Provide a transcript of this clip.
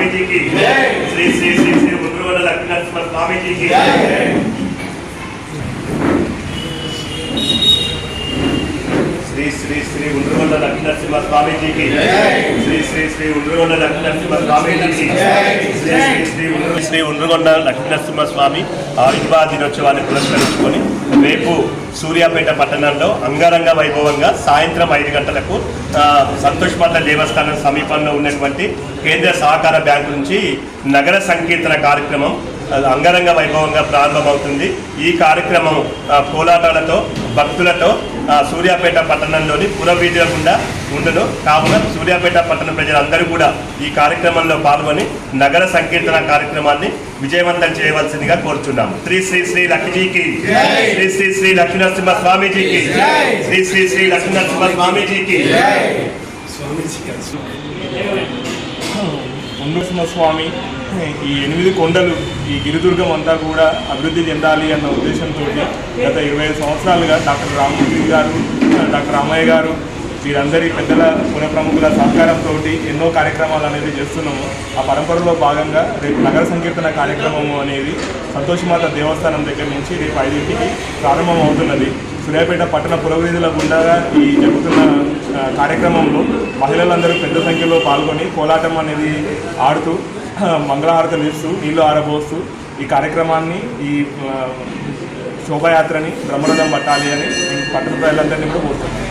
स्वामी जी की श्री श्री श्री श्री उग्रवाद लक्ष्मी नरसिम्हा स्वामी जी की श्री श्री श्री उग्रवाद लक्ष्मी नरसिम्हा स्वामी जी की श्री श्री श्री उग्रवाद लक्ष्मी नरसिम्हा स्वामी जी की श्री श्री श्री उग्रवाद लक्ष्मी नरसिम्हा स्वामी आविर्भाव దినోత్సవాన్ని పురస్కరించుకొని రేపు సూర్యాపేట పట్టణంలో అంగరంగ వైభవంగా సాయంత్రం 5 గంటలకు సంతోష్ మాత దేవస్థానం సమీపంలో ఉన్నటువంటి కేంద్ర సహకార బ్యాంకు నుంచి నగర సంకీర్తన కార్యక్రమం అంగరంగ వైభవంగా ప్రారంభమవుతుంది. ఈ కార్యక్రమం కోలాటాలతో భక్తులతో సూర్యాపేట పట్టణంలోని పురవీధుల గుండా ఉండును. కావున సూర్యాపేట పట్టణ ప్రజలందరూ కూడా ఈ కార్యక్రమంలో పాల్గొని నగర సంకీర్తన కార్యక్రమాన్ని విజయవంతం చేయవలసిందిగా కోరుచున్నాము. శ్రీ శ్రీ శ్రీ లక్ష్మీజీకి శ్రీ శ్రీ శ్రీ లక్ష్మీ నరసింహ స్వామీజీకి శ్రీ శ్రీ శ్రీ లక్ష్మీ నరసింహ స్వామీజీకి స్వామి ఈ 8 కొండలు ఈ గిరిదుర్గం అంతా కూడా అభివృద్ధి చెందాలి అన్న ఉద్దేశంతో గత 25 సంవత్సరాలుగా డాక్టర్ రామమూర్తి గారు, డాక్టర్ రామయ్య గారు వీరందరి పెద్దల పుర ప్రముఖుల సహకారంతో ఎన్నో కార్యక్రమాలు అనేది చేస్తున్నాము. ఆ పరంపరలో భాగంగా రేపు నగర సంకీర్తన కార్యక్రమము అనేది సంతోషమాత దేవస్థానం దగ్గర నుంచి రేపు 5ంటికి ప్రారంభం అవుతున్నది. సూర్యాపేట పట్టణ పురవీధుల గుండా ఈ జరుగుతున్న కార్యక్రమంలో మహిళలందరూ పెద్ద సంఖ్యలో పాల్గొని కోలాటం అనేది ఆడుతూ మంగళహారతలు ఇస్తూ నీళ్లు ఆరబోస్తూ ఈ కార్యక్రమాన్ని ఈ శోభాయాత్రని బ్రహ్మరథం పట్టాలి అని పట్టణ ప్రజలందరినీ కూడా కోరుతున్నాను.